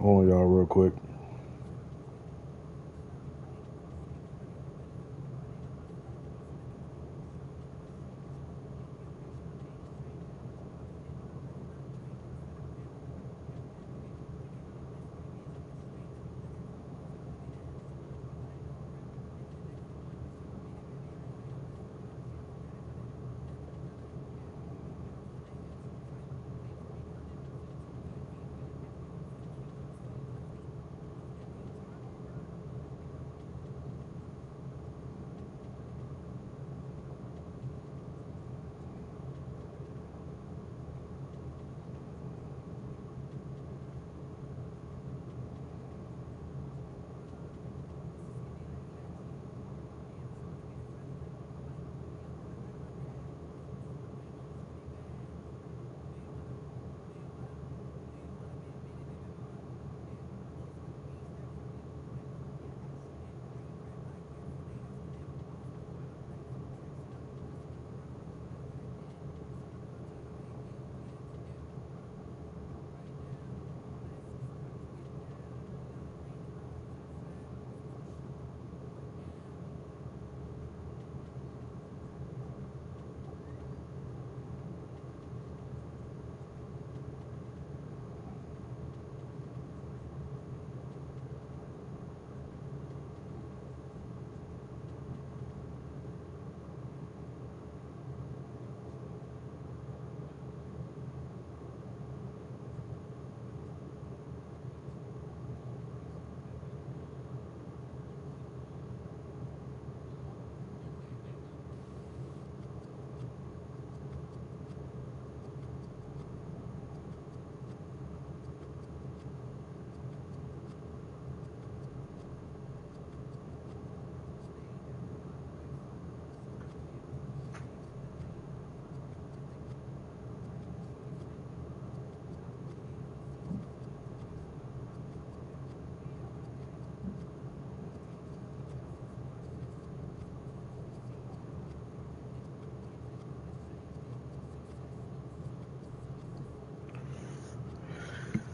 Hold on, y'all, real quick.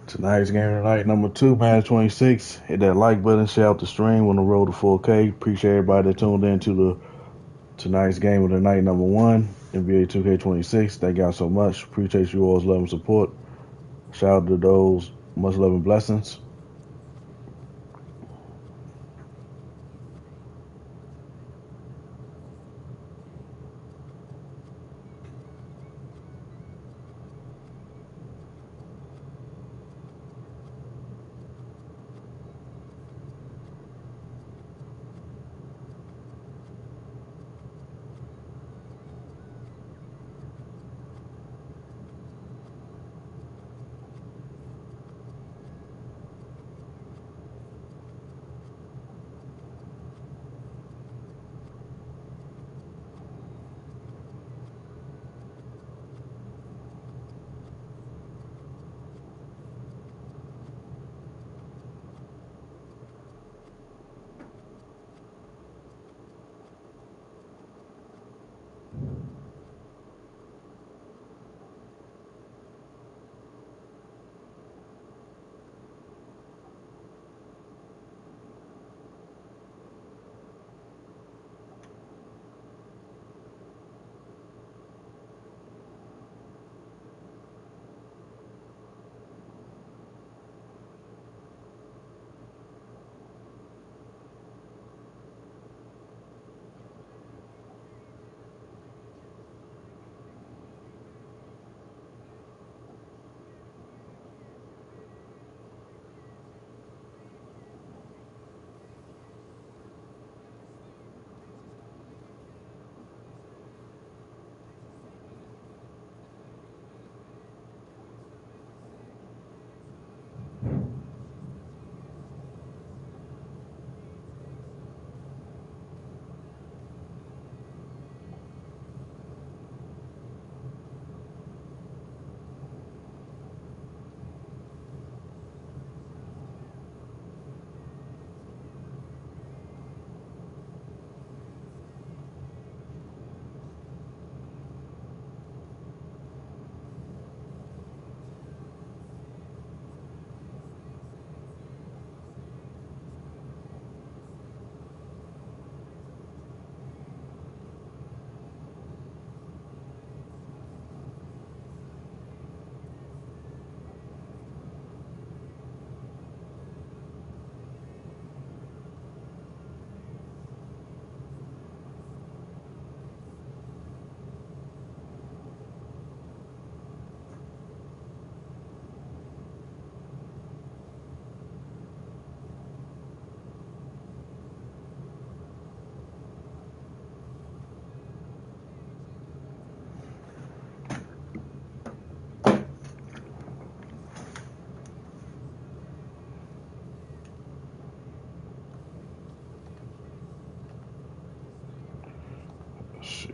Tonight's game tonight, number 2, Madden 26. Hit that like button, share out the stream on the road to 4K. Appreciate everybody that tuned in to the tonight's game of the night, number 1, NBA 2K26. Thank y'all so much. Appreciate you all's love and support. Shout out to those. Much love and blessings. see.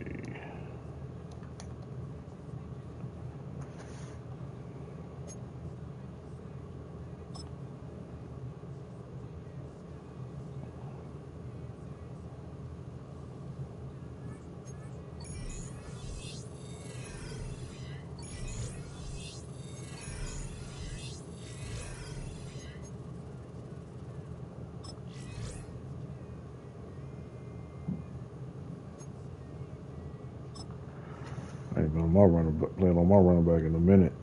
I ain't been playing on my running back in a minute.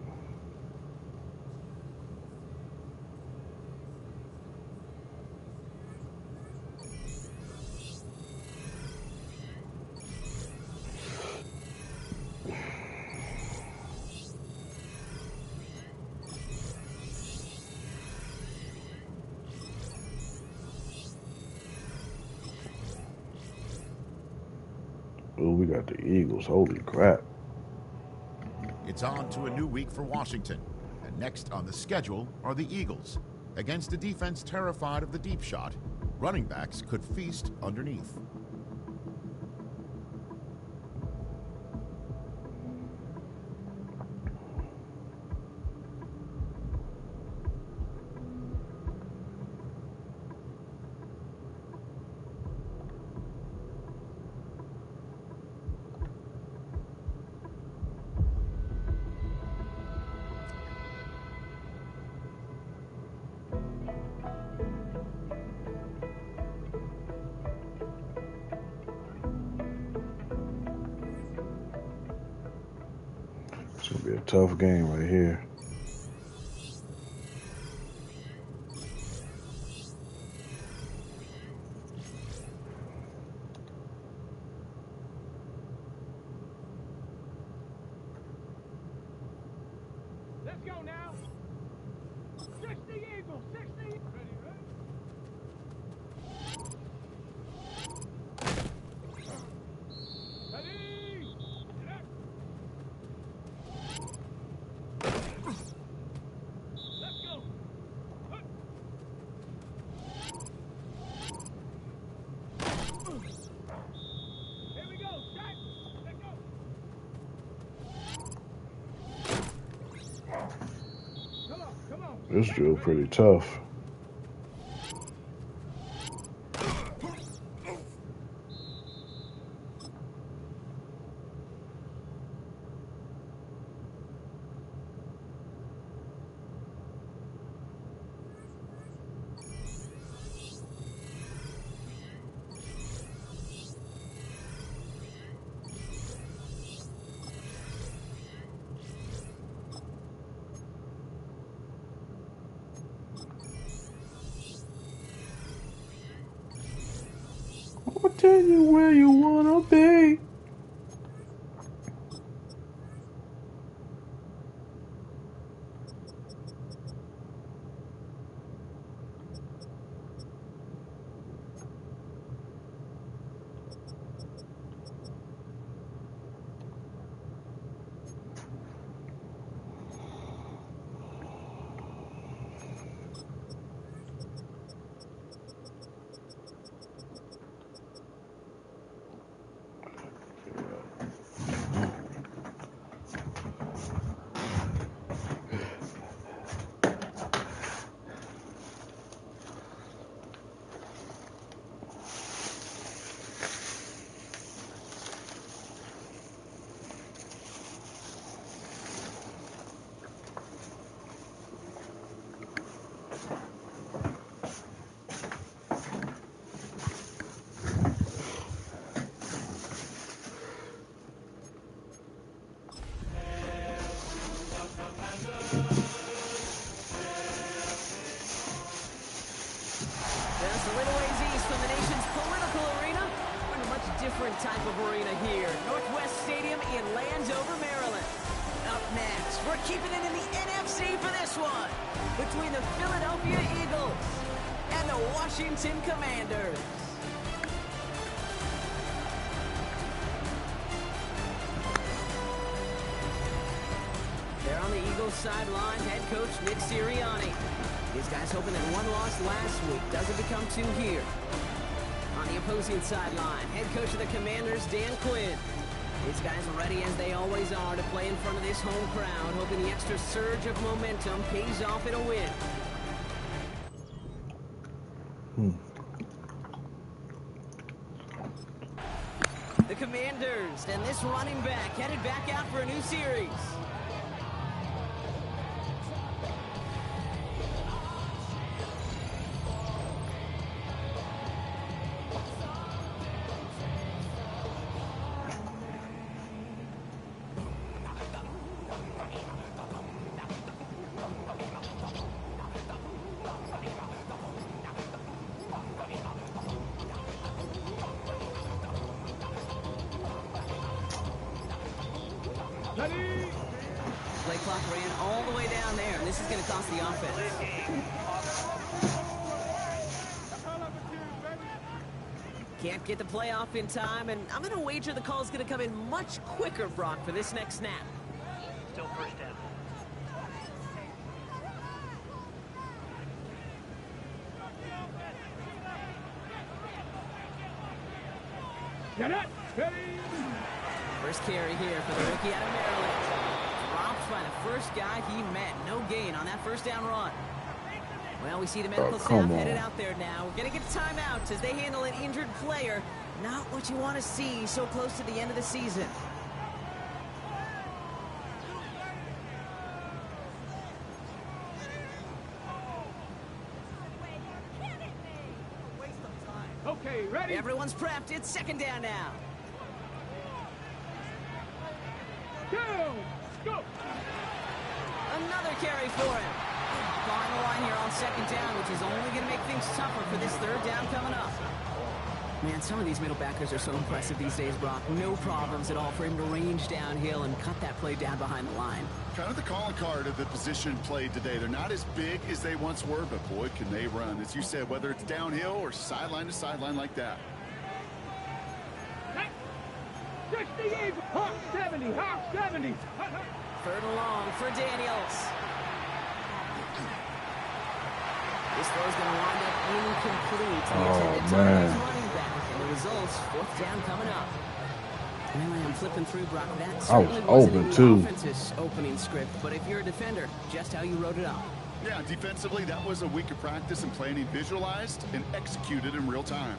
Oh, we got the Eagles. Holy crap. It's on to a new week for Washington. And next on the schedule are the Eagles. Against a defense terrified of the deep shot, running backs could feast underneath. It's going to be a tough game right here. Let's go now. 60 Eagles, 60. Ready, ready. Ready. Let's go. Here we go. Set. Let's go. Come on. This drill pretty tough. I'll tell you where you wanna be. Just a little ways east from the nation's political arena. We're in a much different type of arena here. Northwest Stadium in Landover, Maryland. Up next, we're keeping it in the NFC for this one. Between the Philadelphia Eagles and the Washington Commanders. There on the Eagles sideline, head coach Nick Sirianni. These guys hoping that one loss last week doesn't become two here. On the opposing sideline. Head coach of the Commanders, Dan Quinn. These guys are ready as they always are to play in front of this home crowd, hoping the extra surge of momentum pays off in a win. The Commanders and this running back headed back out for a new series. Play clock ran all the way down there, and this is going to cost the offense. Can't get the play off in time, and I'm going to wager the call is going to come in much quicker, Brock, for this next snap. Still first down. Get it! Ready! First carry here for the rookie out of Maryland. Dropped by the first guy he met. No gain on that first down run. Well, we see the medical staff headed out there now. We're going to get timeouts as they handle an injured player. Not what you want to see so close to the end of the season. Okay, ready? Everyone's prepped. It's second down now. Go! Another carry for him. On the line here on second down, which is only going to make things tougher for this third down coming up. Man, some of these middle backers are so impressive these days, Brock. No problems at all for him to range downhill and cut that play down behind the line. Kind of the calling card of the position played today. They're not as big as they once were, but boy, can they run. As you said, whether it's downhill or sideline to sideline like that. 60 Eagles! Hawk 70! Hawk 70! Third and long for Daniels. This throw is going to wind up incomplete. The intended target is running back. And the results, fourth down coming up. Well, I'm flipping through, Brock. That certainly wasn't in the offense's opening script, but if you're a defender, just how you wrote it up. Yeah, defensively, that was a week of practice and planning visualized and executed in real time.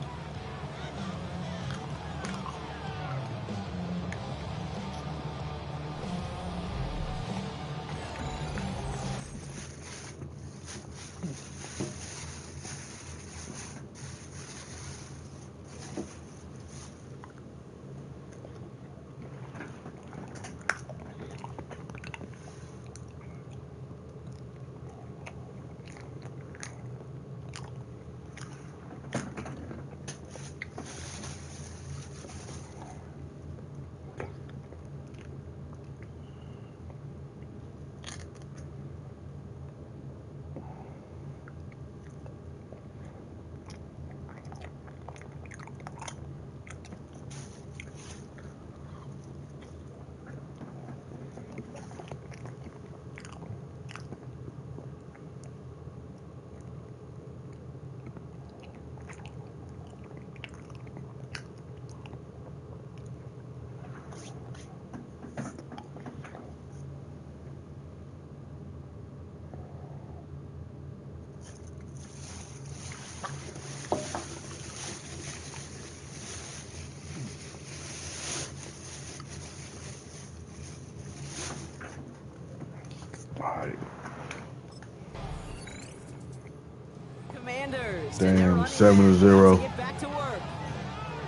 Commanders. Damn, 7-0. Get back to work.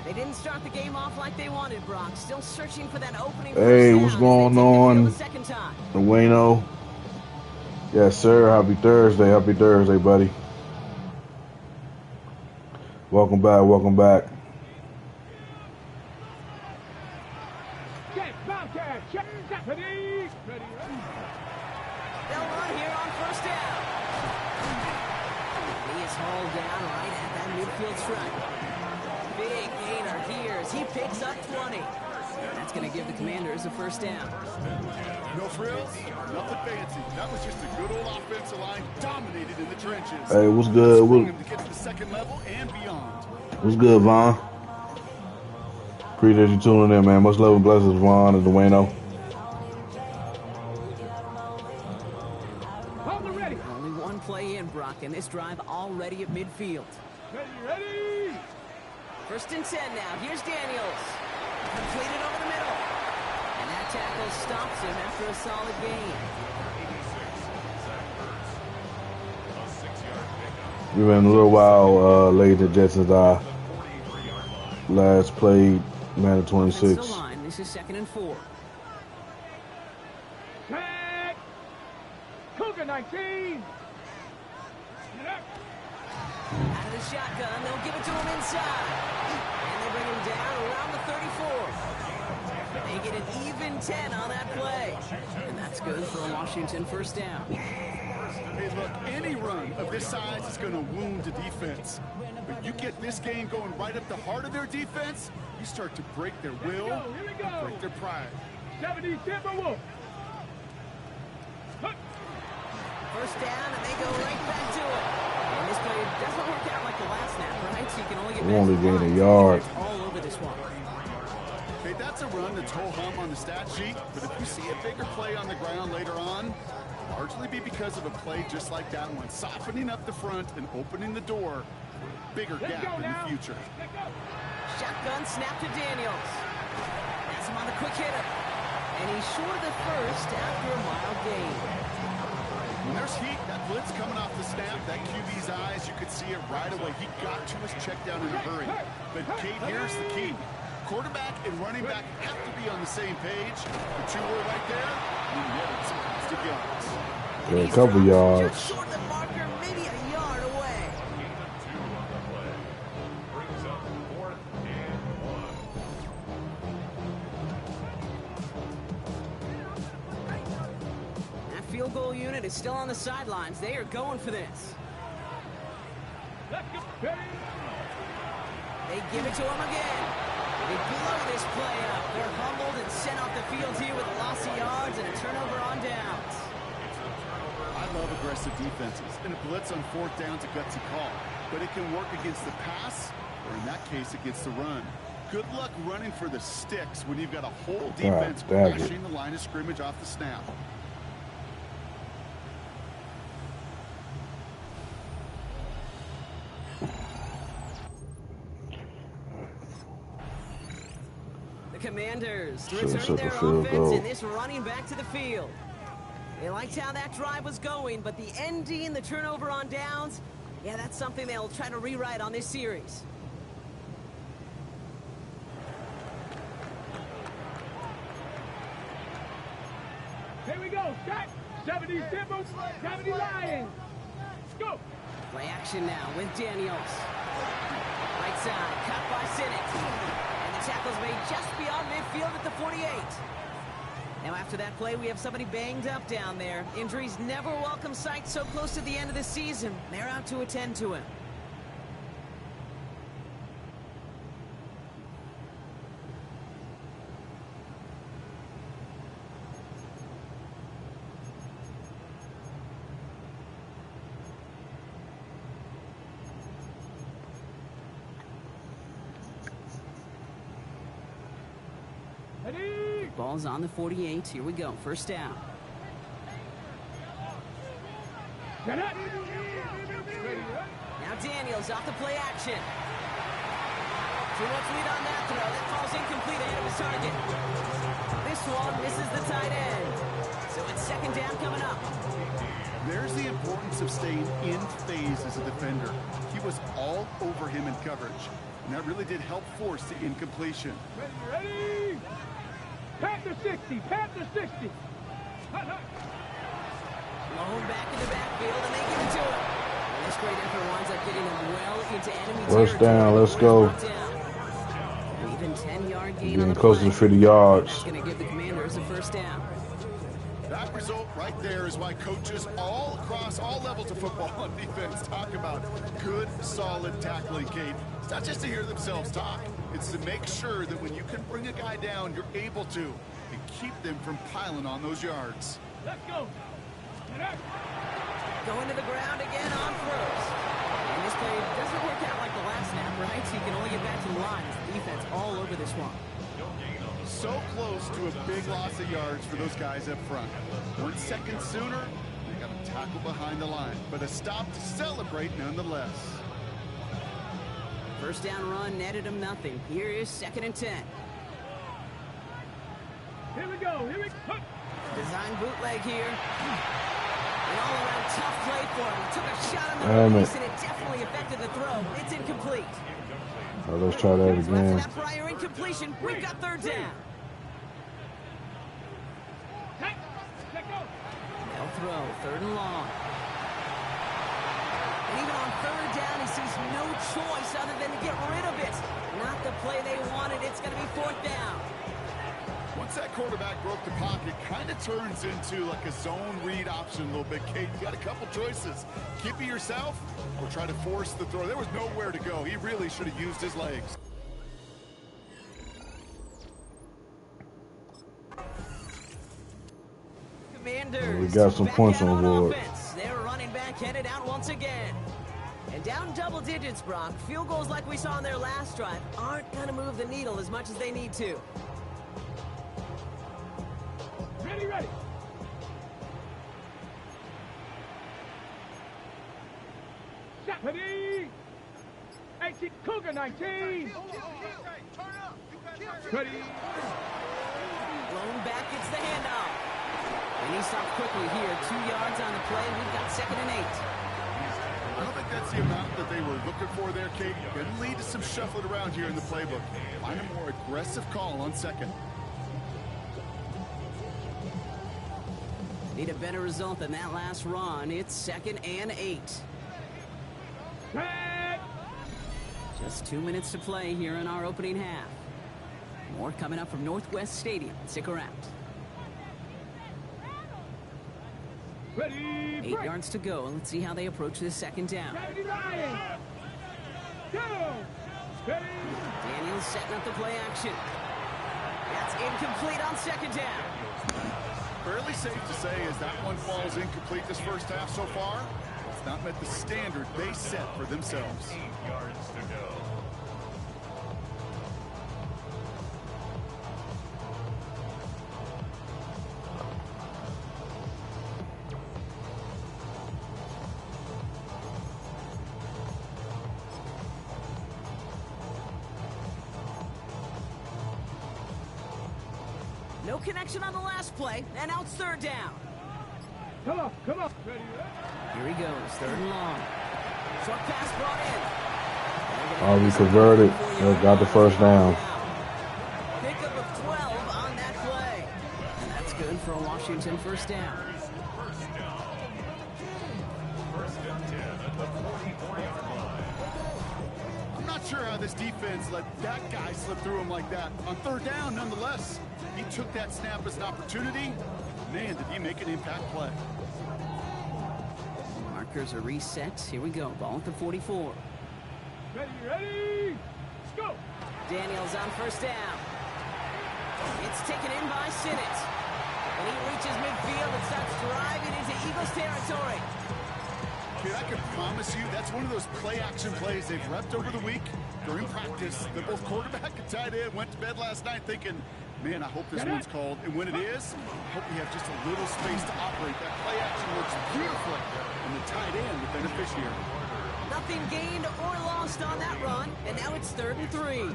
They didn't start the game off like they wanted, Brock. Still searching for that opening. Hey, what's going on, Wayno? Yes, sir. Happy Thursday. Happy Thursday, buddy. Welcome back. Welcome back. Get Bobcat! Check Deputy! Ready, ready! They'll run here on first down. He is hauled down right at that midfield stripe. Big gainer here as he picks up 20. That's going to give the Commanders a first down. No frills, nothing fancy. That was just a good old offensive line dominated in the trenches. Hey, what's good? Him to get to the second level and beyond. What's good, Vaughn? Appreciate you tuning in, man. Much love and blessings, Ron and Dwayno. Hold it ready. Only one play in, Brock, and this drive already at midfield. Ready. 1st and 10 now. Here's Daniels. Completed over the middle. And that tackle stops him after a solid gain. We've been a little while late to Jetsons. I last played Madden 26. That's the line. This is 2nd and 4. Check. Cougar 19. Get up. Out of the shotgun, they'll give it to him inside. And they bring him down around the 34. They get an even 10 on that play. And that's good for a Washington 1st down. Hey, look, any run of this size is going to wound the defense. But you get this game going right up the heart of their defense, you start to break their will, Here we go. and break their pride. 70 Timberwolves. 1st down, and they go right back to it. And this play doesn't work out like the last snap, right? So you can only get We only back to the gained a line. yard. It's all over this one. Okay, that's a run that's ho-hum on the stat sheet, but if you see a bigger play on the ground later on, largely be because of a play just like that one, softening up the front and opening the door for a bigger gap in the future. Shotgun snap to Daniels. Has him on the quick hitter. And he's short of the 1st after a mild gain. When there's heat, that blitz coming off the snap, that QB's eyes, you could see it right away. He got to his check down in a hurry. But Kate, here's the key. Quarterback and running back have to be on the same page. The two were right there, and you netted some positive yards. Yeah, a couple yards. Just short of the marker, maybe a yard away. That field goal unit is still on the sidelines. They are going for this. Let's go. Ready. They give it to him again. They blow this play up. They're humbled and sent off the field here with a loss of yards and a turnover on downs. I love aggressive defenses, and a blitz on 4th down's a gutsy call. But it can work against the pass, or in that case, against the run. Good luck running for the sticks when you've got a whole defense crashing the line of scrimmage off the snap. Commanders Should've returning set their the field offense goal. and this running back to the field. They liked how that drive was going, but the ending, the turnover on downs, yeah, that's something they'll try to rewrite on this series. Here we go. Shot. 70 Timberwolves. 70 Lions. Let's go. Play action now with Daniels. Right side, cut by Sinnott. And the tackle's made just beyond midfield at the 48. Now after that play, we have somebody banged up down there. Injuries never a welcome sight so close to the end of the season. They're out to attend to him. Ready. Ball's on the 48. Here we go. 1st down. Get up. Now Daniels off the play action. Too much lead on that throw. That falls incomplete ahead of his target. This one misses the tight end. So it's 2nd down coming up. There's the importance of staying in phase as a defender. He was all over him in coverage, and that really did help force the incompletion. Ready. Panther 60. Panther 60. Hut, hut. Blown back in the backfield, and they give it to him. And this great effort winds up getting them well into enemy First territory. down, let's go. Brought down. An even 10-yard gain on Getting the close to play. 50 yards. That's going to give the Commanders a 1st down. That result right there is why coaches all across all levels of football on defense talk about good, solid tackling, Kate. It's not just to hear themselves talk. It's to make sure that when you can bring a guy down, you're able to and keep them from piling on those yards. Let's go. Get up. Going to the ground again on 1st. And this play doesn't work out like the last snap, right? So you can only get back to the line as the defense all over this one. So close to a big loss of yards for those guys up front. 1 second sooner, they got a tackle behind the line, but a stop to celebrate nonetheless. First down run netted him nothing. Here is 2nd and 10. Here we go. Here we go. Design bootleg here. An all-around tough play for him. He took a shot on the release, and it definitely affected the throw. It's incomplete. Oh, let's try that So after again. that prior incompletion, we've got 3rd down. Let go. They'll throw 3rd and long. And even on 3rd down, he sees no choice other than to get rid of it. Not the play they wanted. It's going to be 4th down. Once that quarterback broke the pocket, kind of turns into like a zone read option a little bit. Kate, you got a couple choices. Keep it yourself or try to force the throw. There was nowhere to go. He really should have used his legs. Commanders. We got some back points out on board. offense. They're running back headed out once again. And down double digits, Brock. Field goals like we saw in their last drive aren't going to move the needle as much as they need to. Ready, ready. Shot. Ready. 18. Cougar 19. Ready. Blown back, it's the handoff. And he stopped quickly here. 2 yards on the play. We've got 2nd and 8. I don't think that's the amount that they were looking for there, Kate. Going to lead to some shuffling around here in the playbook. Find a more aggressive call on 2nd. Need a better result than that last run. It's 2nd and 8. Back. Just 2 minutes to play here in our opening half. More coming up from Northwest Stadium. Stick around. Ready. 8 yards to go. Let's see how they approach this 2nd down. Ready, Ryan. Go. Ready. Daniels setting up the play action. That's incomplete on 2nd down. Fairly safe to say as that one falls incomplete this first half so far. It's not met the standard they set for themselves. 8 yards to go. No connection on the last play, and now it's 3rd down. Come on, come on. Ready, Here he goes, 3rd and long. Short pass brought in. Oh, we converted. We got the 1st down. Pickup of 12 on that play. And that's good for a Washington 1st down. First down. 1st and 10 at the 44-yard line. I'm not sure how this defense let that guy slip through him like that. On 3rd down, nonetheless, he took that snap as an opportunity. Man, did he make an impact play. Markers are reset. Here we go. Ball at the 44. ready, ready. Let's go. Daniels on 1st down. It's taken in by Sinnott. And he reaches midfield and starts driving into Eagles territory. Kid, I can promise you that's one of those play-action plays they've repped over the week during practice. That both quarterback and tight end went to bed last night thinking, man, I hope this one's called. And when it is, I hope we have just a little space to operate. That play-action works beautifully, and the tight end, the beneficiary. Nothing gained or lost on that run, and now it's 3rd and 3.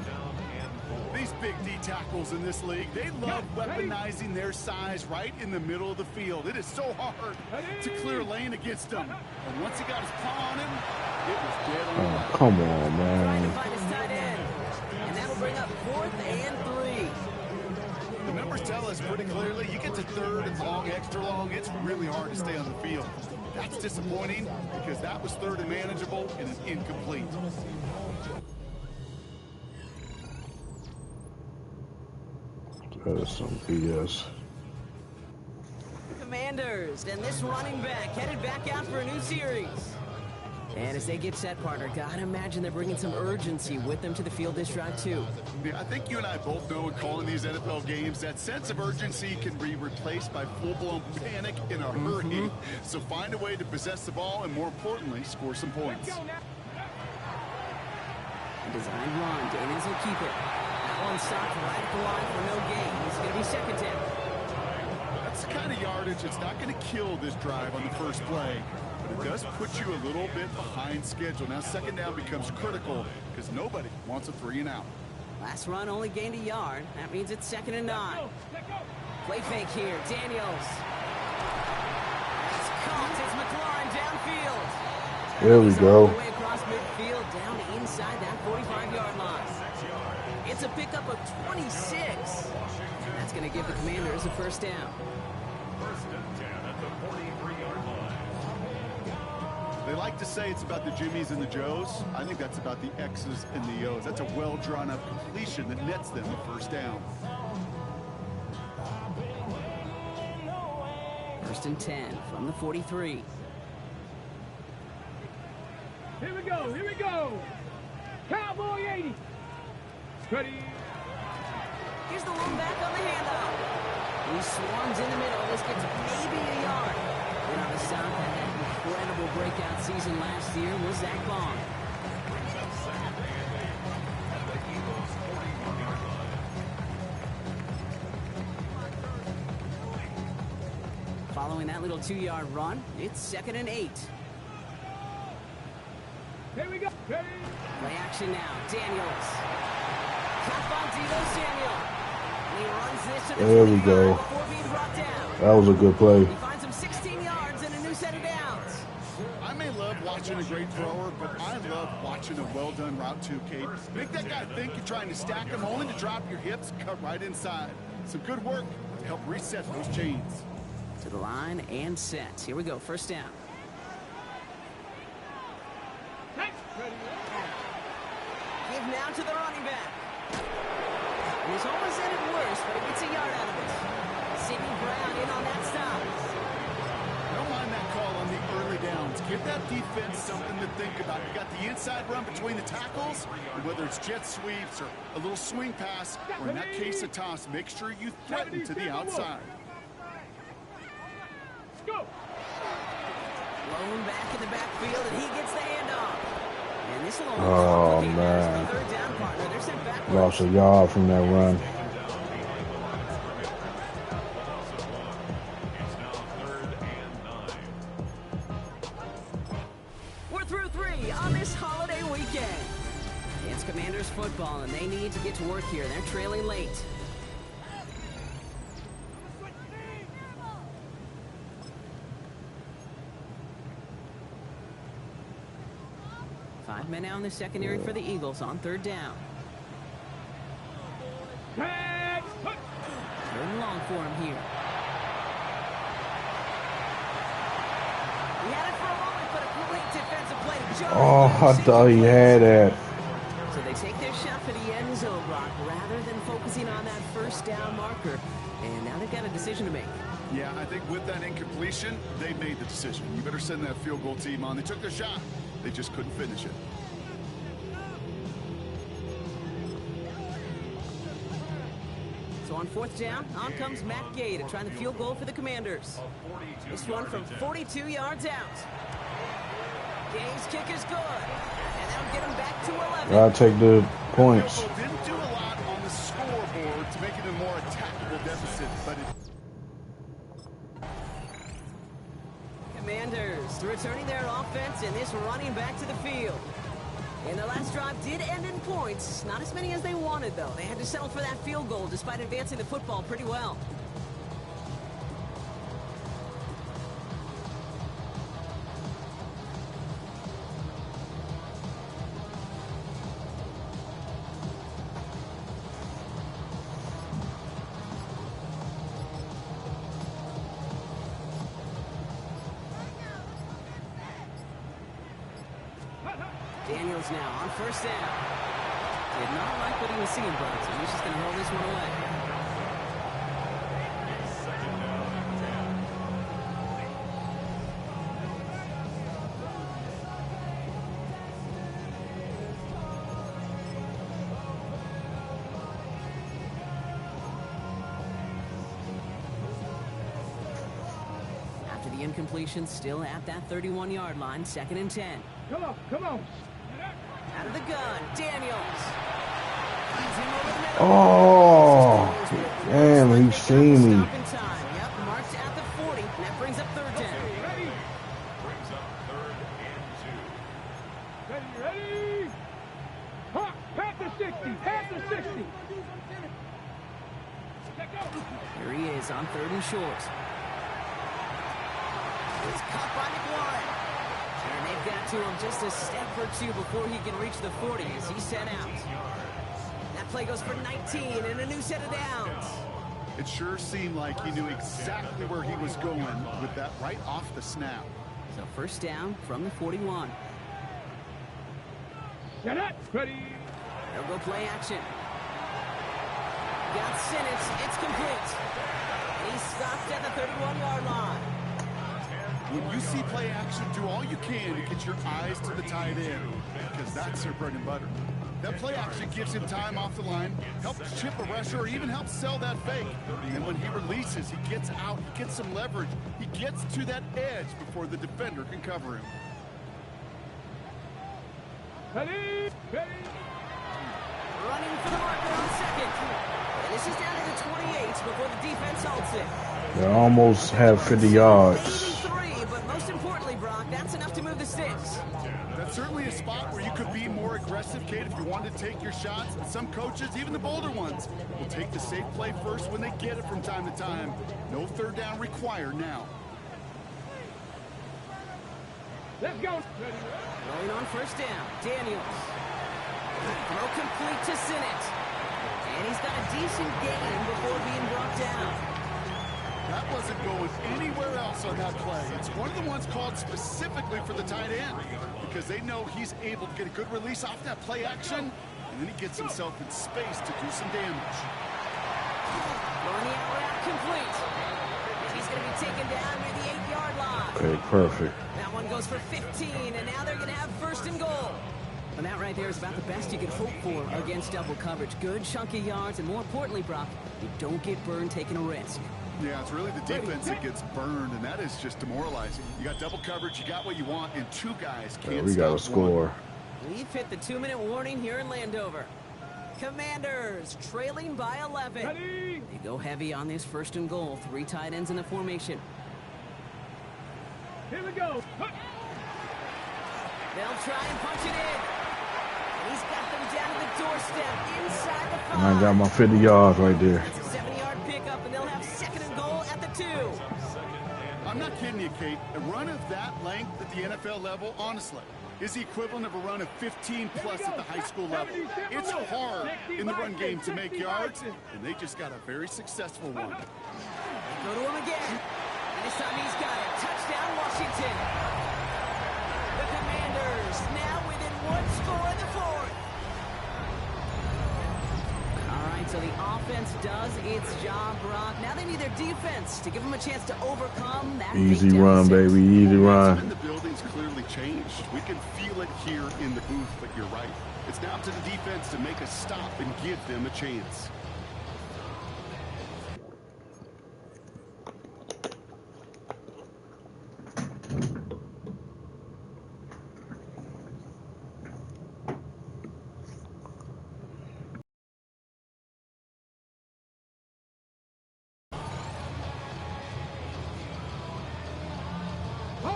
These big D tackles in this league, they love weaponizing their size right in the middle of the field. It is so hard to clear lane against them. And once he got his paw on him, it was dead on. Oh, come on, Trying to man. find his tight end. And that'll bring up 4th and 3. The numbers tell us pretty clearly, you get to 3rd and long, extra long, it's really hard to stay on the field. That's disappointing because that was 3rd and manageable and it's incomplete. That is some BS. Commanders, and this running back headed back out for a new series. And as they get set, partner, gotta imagine they're bringing some urgency with them to the field this drive, too. Yeah, I think you and I both know in calling these NFL games, that sense of urgency can be replaced by full-blown panic in a hurry. So find a way to possess the ball and, more importantly, score some points. Design run. Daniels will keep it. One stopped right at the line for no gain. It's going to be second down. That's the kind of yardage it's not going to kill this drive on the first play, but it does put you a little bit behind schedule. Now second down becomes critical because nobody wants a 3 and out. Last run only gained a yard. That means it's 2nd and 9. Play fake here. Daniels. It's caught. It's McLaurin downfield. There we go. All the way across midfield, down inside that 45-yard line. It's a pickup of 26. And that's going to give the Commanders a first down. First and 10 at the 43-yard line. They like to say it's about the Jimmies and the Joes. I think that's about the X's and the O's. That's a well-drawn-up completion that nets them the first down. First and 10 from the 43. Here we go. Here we go. Cowboy 80. Ready. Here's the lone back on the handoff. He swarms in the middle. This gets maybe a yard. And on the stop, had that incredible breakout season last year was Zach Bond. Following that little 2-yard run, it's 2nd and 8. Here we go. Ready. Play action now. Daniels. Caught by Deebo Samuel. And he runs this to the There we 25 go. before being brought down. That was a good play. He finds him 16 yards and a new set of downs. I may love watching a great thrower, but I love watching a well-done route too, Kate. Make that guy think you're trying to stack him, only to drop your hips, cut right inside. Some good work to help reset those chains. To the line and set. Here we go. First down. Give now to the running back. And he's almost at it worse, but he gets a yard out of it. Sidney Brown in on that stop. Don't mind that call on the early downs. Give that defense something to think about. You got the inside run between the tackles, and whether it's jet sweeps or a little swing pass, or in that case a toss, make sure you threaten to the outside. Go. Lone back in the backfield, and he gets the handoff. And this will Oh, only man. the third down partner. They're sent backwards. Lost a yard from that run. It's now 3rd and 9. We're through 3 on this holiday weekend. It's Commanders football, and they need to get to work here. They're trailing late. Five men out in the secondary for the Eagles on 3rd down. Tag. 3rd and long for him here. He had it for a moment, but a great defensive play. Oh, I thought he had that. So they take their shot for the end zone block rather than focusing on that first down marker. And now they've got a decision to make. Yeah, I think with that incompletion, they made the decision. You better send that field goal team on. They took their shot. They just couldn't finish it. So on 4th down, on comes Matt Gay to try the field goal for the Commanders. This one from 42 yards out. Gay's kick is good. And that'll get him back to 11. I'll take the points. Didn't do a lot on the scoreboard to make it a more attackable deficit, but it... Commanders returning their offense and this running back to the field. And the last drive did end in points. Not as many as they wanted, though. They had to settle for that field goal despite advancing the football pretty well. Daniels now on 1st down. Did not like what he was seeing, but so he's just going to hold this one away. After the incompletion, still at that 31-yard line, 2nd and 10. Come on. Come on. Out of the gun, Daniels. Feeds him over the middle. Oh, damn, he seen me. Stop in time. Yep, marked at the 40, and that brings up third down. Brings up 3rd and 2. Ready? Huh, past the 60, past the 60. Here he is on 3rd and short. It's caught by McLaurin. And they've got to him just a step or two before he can reach the 40 as he's sent out. That play goes for 19 and a new set of downs. It sure seemed like he knew exactly where he was going with that right off the snap. So first down from the 41. Get it. Ready? They'll go play action. Got Sinnott. It's complete. And he's stopped at the 31-yard line. When you see play action, do all you can to get your eyes to the tight end, because that's their bread and butter. That play action gives him time off the line, helps chip a rusher, or even helps sell that fake. And when he releases, he gets out, he gets some leverage. He gets to that edge before the defender can cover him. Ready? Ready? Running for the marker on second. And this is down to the 28 before the defense halts it. They almost have 50 yards. 83, but most importantly, Brock, that's enough to move the sticks. That's certainly a spot where you could be more aggressive, Kate, if you wanted to take your shots. Some coaches, even the bolder ones, will take the safe play first when they get it from time to time. No third down required now. Let's go. Rolling on first down, Daniels. Throw complete to Sinnott. And he's got a decent gain before being brought down. That wasn't going anywhere else on that play. It's one of the ones called specifically for the tight end because they know he's able to get a good release off that play action, and then he gets himself in space to do some damage. Throwing the out route complete. And he's going to be taken down near the 8-yard line. Okay, perfect. That one goes for 15, and now they're going to have first and goal. And that right there is about the best you can hope for against double coverage. Good chunky yards, and more importantly, Brock, you don't get burned taking a risk. Yeah, it's really the defense that gets burned, and that is just demoralizing. You got double coverage, you got what you want, and two guys can't We got to stop one. score. We've hit the 2-minute warning here in Landover. Commanders trailing by 11. Ready? They go heavy on this first and goal. 3 tight ends in the formation. Here we go. They'll try and punch it in. And he's got them down to the doorstep inside the 5. I got my 50 yards right there. It's a 7-yard pickup, and they'll have second and goal at the 2. I'm not kidding you, Kate. A run of that length at the NFL level, honestly, is the equivalent of a run of 15-plus at the high school level. It's hard in the run game to make yards, and they just got a very successful one. They go to him again. And this time he's got it. Touchdown, Washington. The Commanders now within 1 score in the 4th. All right, so the offense does its job, Brock. Now they need their defense to give them a chance to overcome that Easy big run, deficit. baby. Easy Momentum in run. the building's clearly changed. We can feel it here in the booth, but you're right. It's now to the defense to make a stop and give them a chance.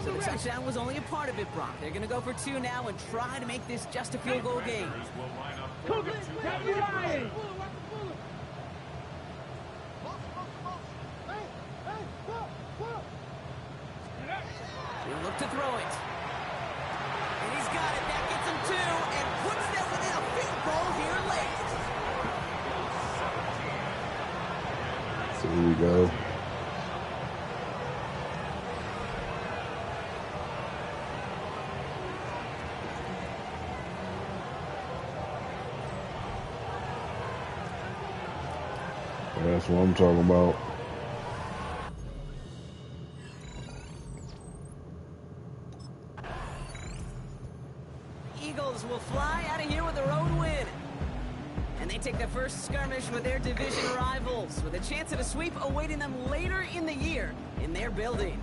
So the touchdown was only a part of it, Brock. They're going to go for 2 now and try to make this just a field goal game. Will line up for Cougars, the 2 got you right. He'll look to throw it. And he's got it. That gets him 2 and puts them within a field goal here late. So here we go. That's what I'm talking about. Eagles will fly out of here with a road win. And they take their first skirmish with their division rivals, with a chance at a sweep awaiting them later in the year in their building.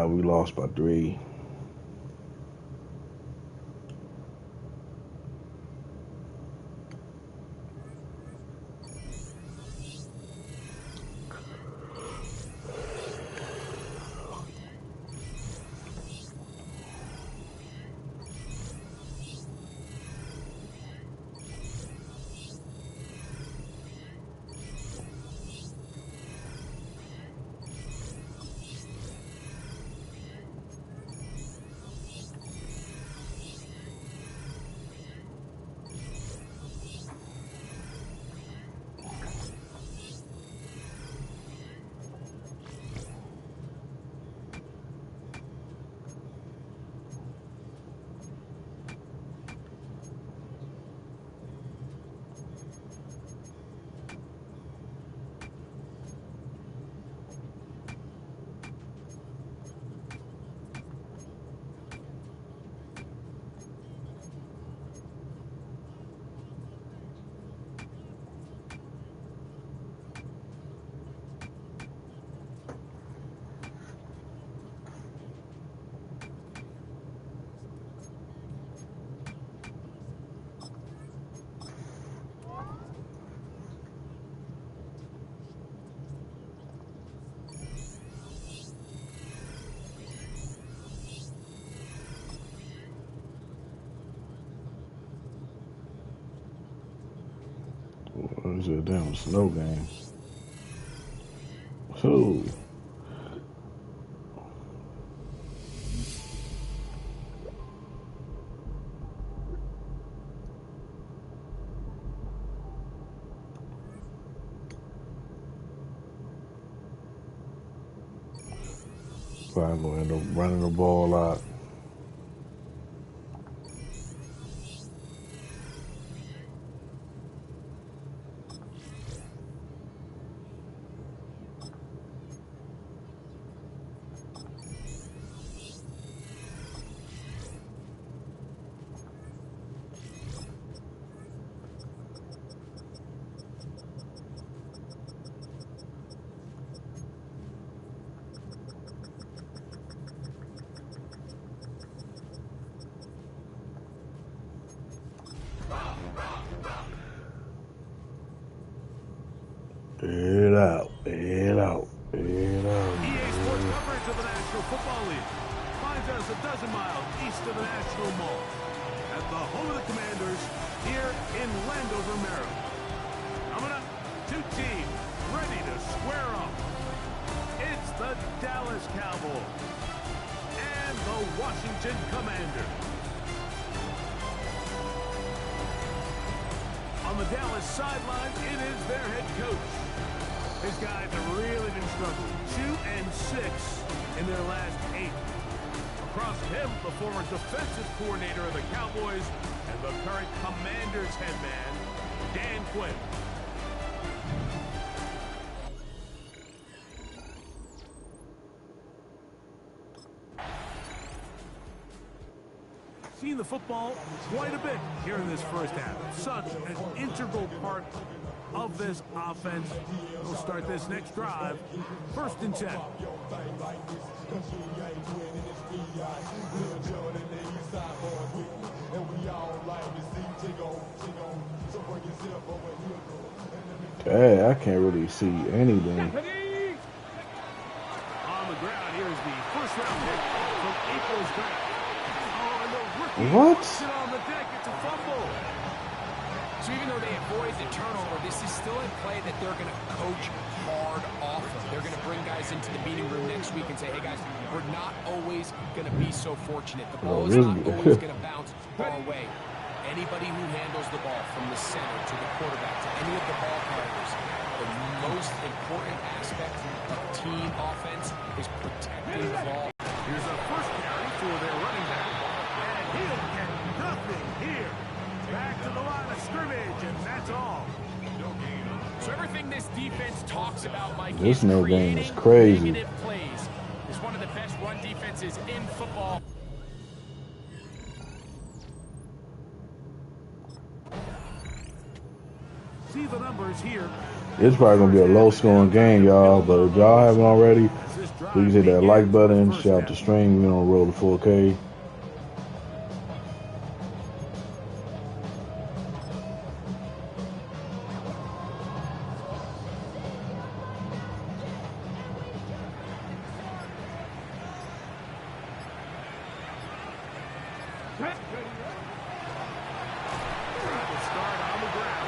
Nah, we lost by 3. It's a damn snow game. So, probably gonna end up running the ball out. Head out, head out, head out. EA Sports coverage of the National Football League finds us a dozen miles east of the National Mall at the home of the Commanders here in Landover, Maryland. Coming up, 2 teams ready to square off. It's the Dallas Cowboys and the Washington Commanders. On the Dallas sideline, it is their head coach. His guys have really been struggling. 2-6 in their last 8. Across him, the former defensive coordinator of the Cowboys and the current Commanders head man, Dan Quinn. Seen the football quite a bit here in this first half. Such an integral part of this offense. We'll start this next drive. 1st and 10. Hey, I can't really see anything. On the ground, here's the first round pick from April's draft. Oh, and the rookie What? puts it on the deck. It's a fumble. So even though they avoid the turnover, this is still a play that they're going to coach hard off of. They're going to bring guys into the meeting room next week and say, hey, guys, we're not always going to be so fortunate. The ball is not always going to bounce our way. Anybody who handles the ball from the center to the quarterback to any of the ball carriers, the most important aspect of team offense is protecting the ball. Here's a first carry for their running back. And he'll get nothing here. Back to the line of scrimmage, and that's all. So everything this defense talks about, Mike, This is no game is creating crazy. negative plays. It's one of the best run defenses in football. See the numbers here. It's probably gonna be a low-scoring game, y'all. But if y'all haven't already, Please hit that like button, share out the stream. We're on the road to 4K.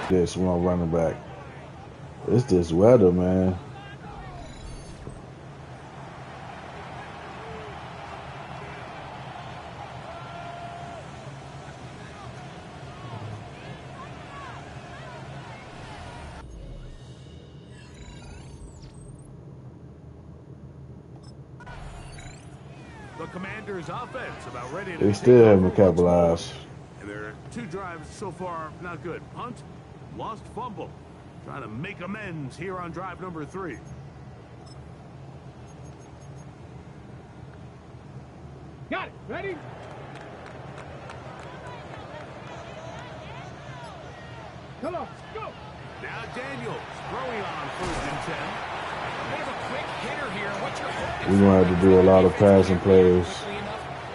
This one running back. It's this weather, man. The Commanders' offense about ready to They still haven't capitalized. Their 2 drives so far not good. Punt, lost fumble. Trying to make amends here on drive number 3. Got it. Ready? Come on, go. Now Daniels throwing on 1st and 10. A bit of a quick hitter here. What you're hoping We're gonna have to do a lot of passing plays.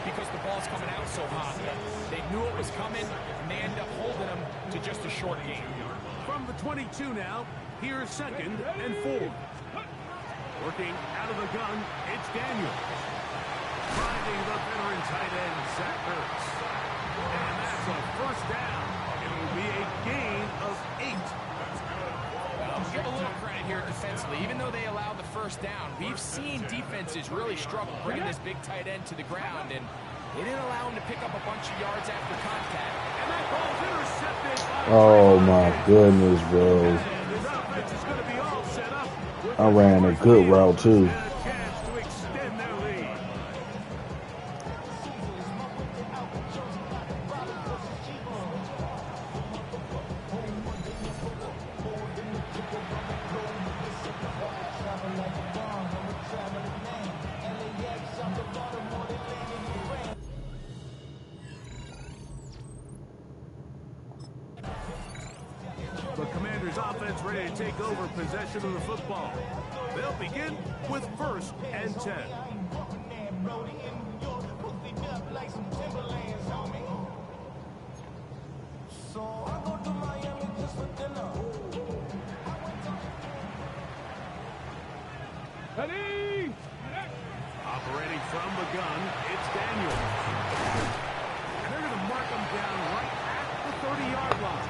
because the ball's coming out so hot. They knew it was coming, and they end up holding them to just a short game. From the 22 now, here's 2nd and 4. Working out of the gun, it's Daniels. Finding the veteran tight end, Zach Ertz. And that's a 1st down. It'll be a gain of 8. I'll give a little credit here defensively. Even though they allowed the 1st down, we've seen defenses really struggle bringing this big tight end to the ground, and they didn't allow him to pick up a bunch of yards after contact. And that ball's intercepted by Oh my goodness, bro. his offense is going to be all set up. I ran a good route too. A chance to extend their lead. The Commanders' offense ready to take over possession of the football. They'll begin with 1st and 10. Ready? Operating from the gun, it's Daniels. And they're going to mark him down right at the 30-yard line.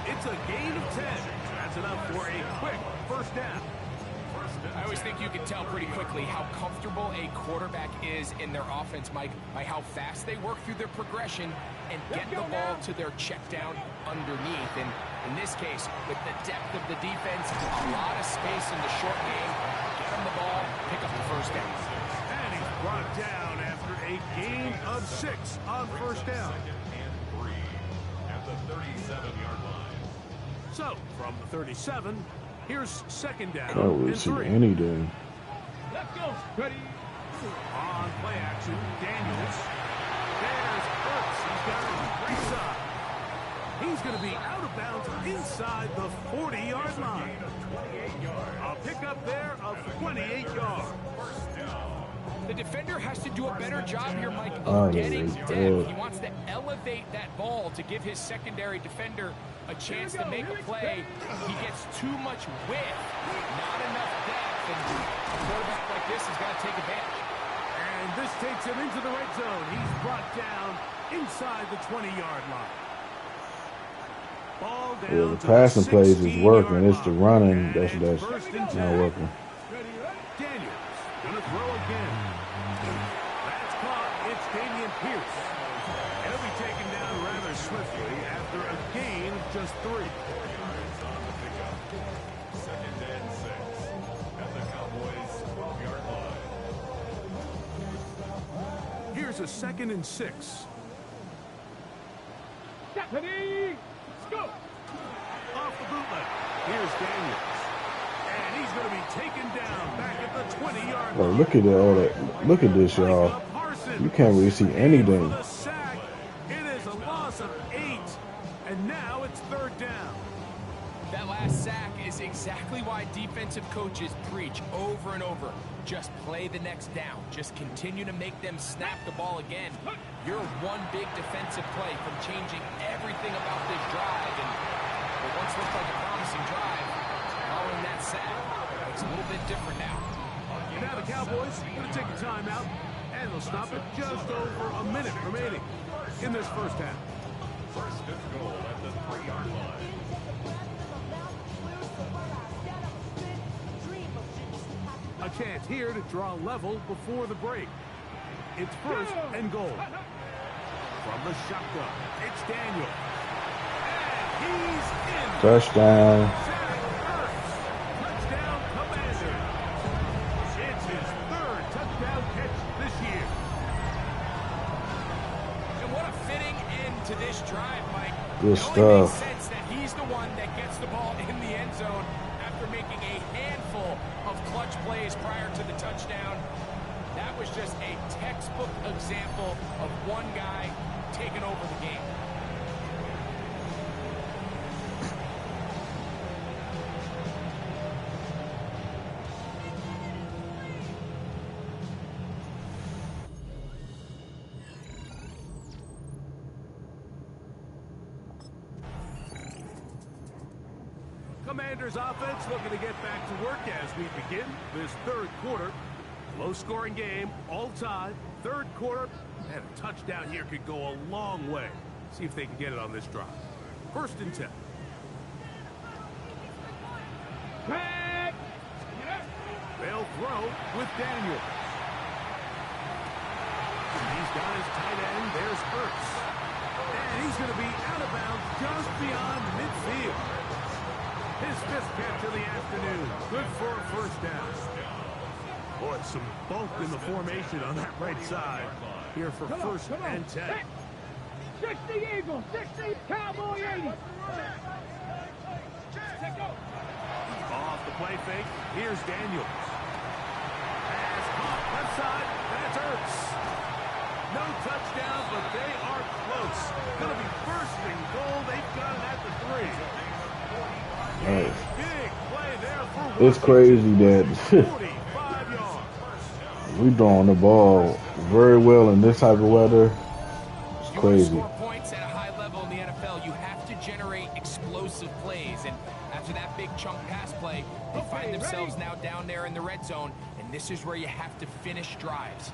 It's a gain of 10. That's enough for a quick 1st down. I always think you can tell pretty quickly how comfortable a quarterback is in their offense, Mike, by how fast they work through their progression and get the ball to their check down underneath. And in this case, with the depth of the defense, a lot of space in the short game, get them the ball, pick up the 1st down. And he's brought down after a gain of 6 on 1st down. And 3 at the 37-yard line. So, from the 37, here's 2nd down Can't really and see 3. anything. Let's go. Ready? On play action, Daniels. There's Ertz. He's got it on the right side. He's going to be out of bounds inside the 40-yard line. A pickup there of 28 yards. The defender has to do a better job here, Mike, Oh, of getting he's depth. good. He wants to elevate that ball to give his secondary defender a chance to make a play. He gets too much width, not enough depth, and a quarterback like this is going to take advantage. And this takes him into the red zone. He's brought down inside the 20-yard line. Ball down Yeah, the to passing plays is 16-yard working. It's the line. running And that's it's 1st and not 10. working. Daniels gonna throw again. That's caught. It's Damian Pierce. He'll be taken down rather swiftly after a gain of just 3. It's on the pickup. 2nd and 6 at the Cowboys' 12-yard line. Here's a 2nd and 6. Ready? Let's go. Off the bootleg. Here's Daniels. And he's going to be taken down back at the 20-yard Bro, line. look at all that. Look at this, y'all. You can't really see anything. For the sack, it is a loss of 8. And now it's 3rd down. That last sack is exactly why defensive coaches preach over and over. Just play the next down. Just continue to make them snap the ball again. You're one big defensive play from changing everything about this drive. And what once looked like a promising drive, following that sack, it's a little bit different now. And now the Cowboys are going to take a timeout, and they'll stop it just over a minute remaining in this first half. First and goal at the 3-yard line. A chance here to draw level before the break. It's first and goal. From the shotgun, it's Daniel. And he's in. Touchdown. Touchdown, Commander. It's his third touchdown catch this year. And what a fitting end to this drive, Mike. Good It only makes stuff. sense that he's the one that gets the ball in the end zone after making a handful of clutch plays prior to the touchdown. That was just a textbook example of one guy taking over the game. Commanders offense looking to get back to work as we begin this third quarter. Low-scoring game, all tied, third quarter, and a touchdown here could go a long way. See if they can get it on this drive. First and 10. They'll throw with Daniel. He's got his tight end. There's Ertz. And he's going to be out of bounds just beyond midfield. His fifth catch of the afternoon. Good for a first down. Boy, some bulk in the formation on that right side. Here for first and 10. 60 Eagles, 60 Cowboy 80. Off the play fake. Here's Daniels. Pass caught left side. That's Ertz. No touchdown, but they are close. Going to be first and goal. They've got it at the 3. Nice. Big play there for It's crazy that 45 yards. we throwing the ball very well in this type of weather. It's You crazy. want to score points at a high level in the NFL, you have to generate explosive plays. And after that big chunk pass play, they find themselves now down there in the red zone. And this is where you have to finish drives.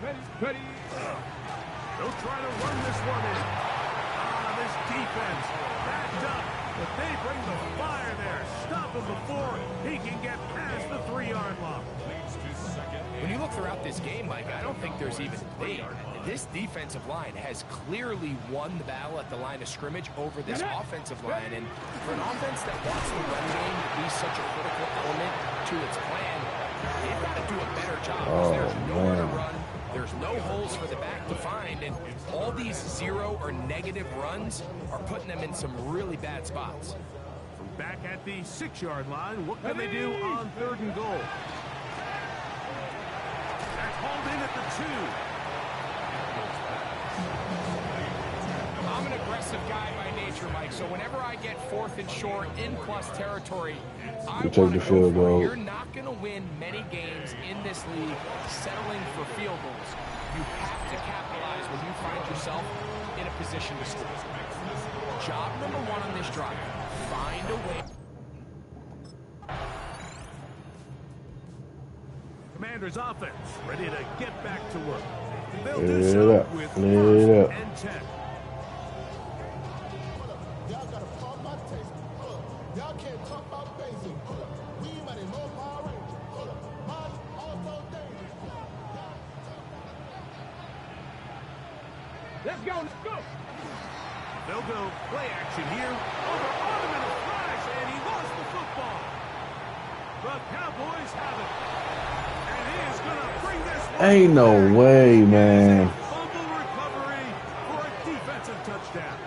Ready. They'll try to run this one in. This defense backed up, but they bring the fire there. Stop him before he can get past the 3-yard line. When you look throughout this game, Mike, I don't think there's even debate. This defensive line has clearly won the battle at the line of scrimmage over this offensive line. And for an offense that wants the run game to be such a critical element to its plan, they've got to do a better job. Because there's nowhere to run. There's no holes for the back to find. And all these 0 or negative runs are putting them in some really bad spots. From back at the 6-yard line, what can they do on 3rd and goal? That's hauled in at the 2. I'm an aggressive guy by nature, Mike, so whenever I get 4th and short in plus territory, I You take want the to go field for it. goal. You're not going to win many games in this league settling for field goals. You have to capitalize when you find yourself in a position to score. Job number 1 on this drive, find a way. Commanders offense ready to get back to work. They'll Lit do so up, with lit first up. and 10. Y'all gotta pump my taste. Y'all can't talk about basic. We might know Power Rangers. Mine also dangerous. Let's go. They'll go play action here. Over on him in a flash, and he lost the football. The Cowboys have it. And he is going to bring this one. Ain't no way, man. Fumble recovery for a defensive touchdown.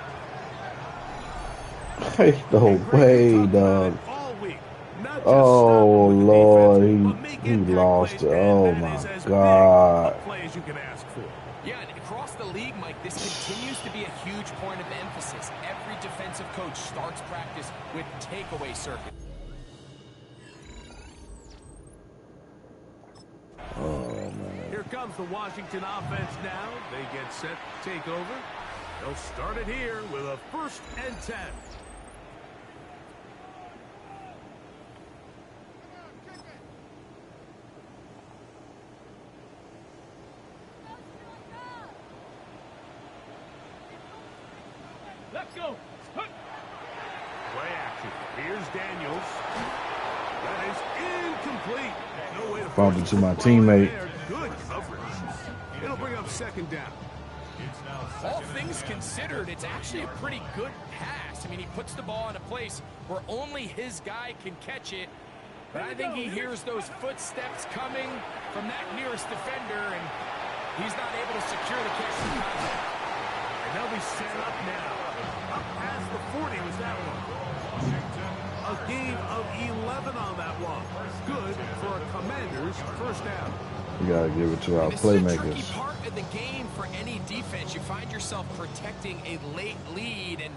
Ain't no way, dog. All week. Not just Oh, stopping with the Lord, defense, but make he impact lost plays, it. and Oh, that my is as God. big a play as you can ask for. Yeah, and across the league, Mike, this continues to be a huge point of emphasis. Every defensive coach starts practice with takeaway circuit. comes the Washington offense now. They get set to take over. They'll start it here with a 1st and 10. Let's go. Play action. Here's Daniels. That is incomplete. No way to Bumped force into the my football in teammate. there. Good coverage. It'll bring up 2nd down. All things considered, it's actually a pretty good pass. I mean, he puts the ball in a place where only his guy can catch it. But I think he hears those footsteps coming from that nearest defender, and he's not able to secure the catch in contact. And they'll be set up now. Up past the 40 was that one. A gain of 11 on that one. Good for a Commanders 1st down. We gotta give it to our This is a tricky playmakers. part of the game for any defense. You find yourself protecting a late lead, and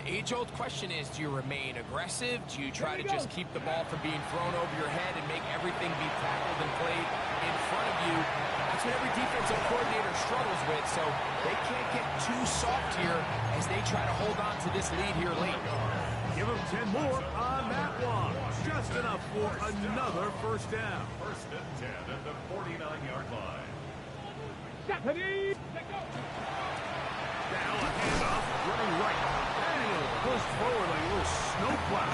the age-old question is, do you remain aggressive? Do you try to just keep the ball from being thrown over your head and make everything be tackled and played in front of you? That's what every defensive coordinator struggles with, so they can't get too soft here as they try to hold on to this lead here late. Give them 10 more on that one. Just enough for another 1st down. 1st and 10 at the 49-yard line. Stephanie. Let's go. Now a handoff, running right. Daniel pushed forward like a little snowplow.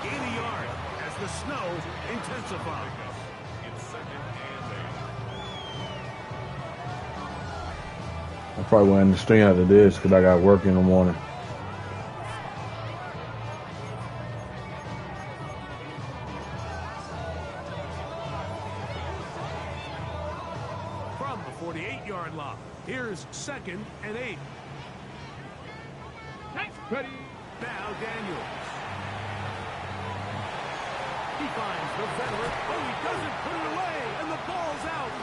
Gain a yard as the snow intensifies. It's 2nd and 8. I probably won't understand how to do this because I got work in the morning. From the 48-yard line, here's 2nd and 8. Ready. Now Daniels. He finds the veteran. Oh, he doesn't put it away, and the ball's out.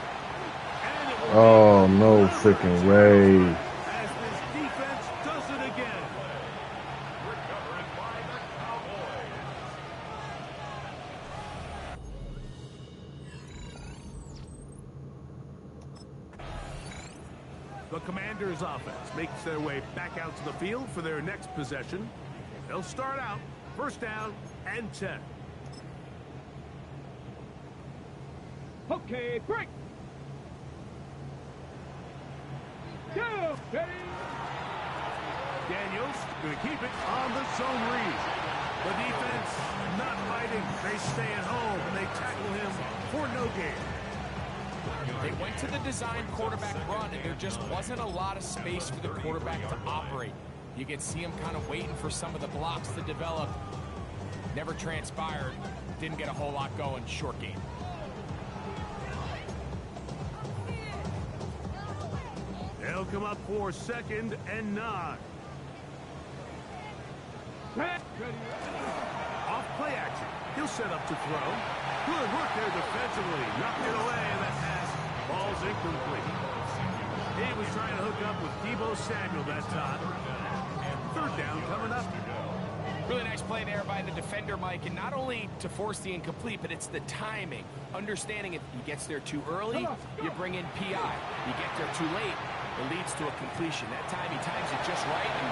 And it will Oh, no freaking way. as this defense does it again. Recovered by the Cowboys. The Commanders' offense makes their way back out to the field for their next possession. They'll start out 1st down and 10. Okay, break. Go. Ready. Daniels going to keep it on the zone read. The defense not fighting. They stay at home and they tackle him for no gain. They went to the design quarterback run, and there just wasn't a lot of space for the quarterback to operate. You could see him kind of waiting for some of the blocks to develop. Never transpired. Didn't get a whole lot going. Short game. They'll come up for 2nd and 9. Ready. Off play action. He'll set up to throw. Good work there defensively. Knocked it away, and that pass ball's incomplete. He was trying to hook up with Deebo Samuel that time. 3rd down coming up. Really nice play there by the defender, Mike, and not only to force the incomplete, but it's the timing. Understanding if he gets there too early, you bring in PI. You get there too late, it leads to a completion. That time he times it just right and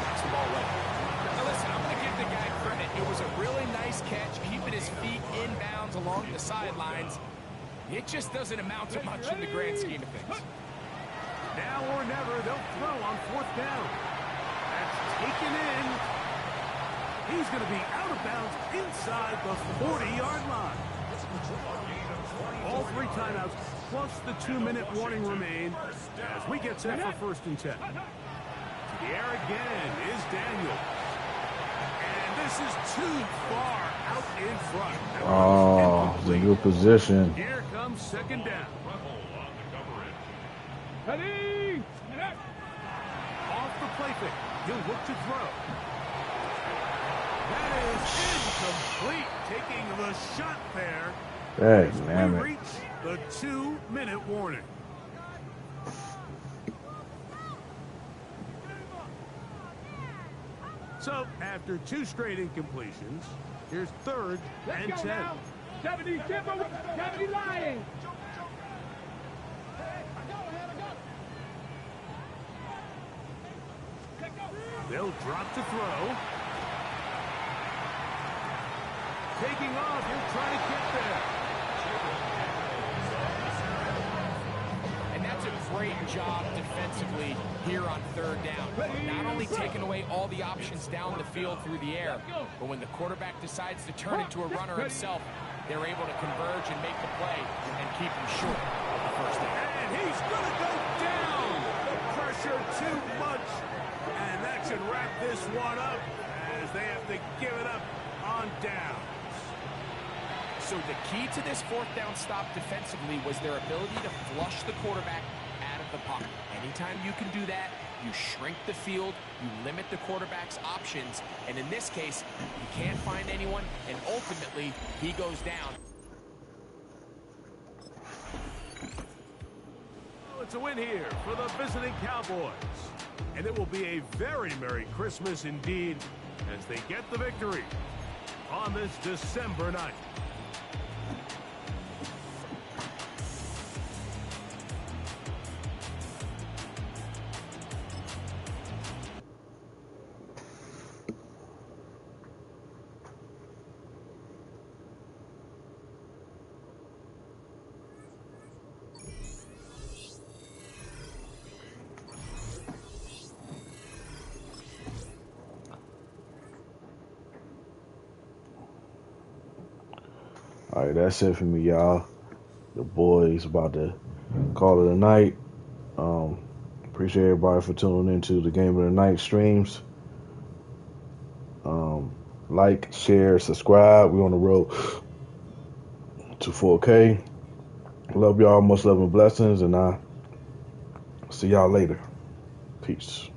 knocks the ball away. Now listen, I'm going to give the guy credit. It was a really nice catch, keeping his feet inbounds along the sidelines. It just doesn't amount to much in the grand scheme of things. Now or never, they'll throw on 4th down. That's taken in. He's going to be out of bounds inside the 40-yard line. All 3 timeouts plus the 2-minute warning remain as we get set for 1st and 10. To the air again is Daniel. And this is too far out in front. Oh, it's a good position. Here comes 2nd down. Ready. Off the play fake. He'll look to throw. That is incomplete. Taking the shot there. Hey, We damn it. reach the 2-minute warning. So, after 2 straight incompletions, here's 3rd Let's and go 10. now. 70 Lions. They'll drop to throw. Taking off, he'll try to get there. And that's a great job defensively here on third down. Not only taking away all the options down the field through the air, but when the quarterback decides to turn into a runner himself, they're able to converge and make the play and keep him short of the first down. And he's going to go down. The pressure too much. And that should wrap this one up as they have to give it up on downs. So the key to this fourth down stop defensively was their ability to flush the quarterback out of the pocket. Anytime you can do that, you shrink the field, you limit the quarterback's options, and in this case, you can't find anyone, and ultimately, he goes down. Well, it's a win here for the visiting Cowboys. And it will be a very Merry Christmas indeed as they get the victory on this December night. All right, that's it for me, y'all. The boys about to call it a night. Appreciate everybody for tuning into the Game of the Night streams. Like, share, subscribe. We're on the road to 4K. Love y'all. Much love and blessings. And I'll see y'all later. Peace.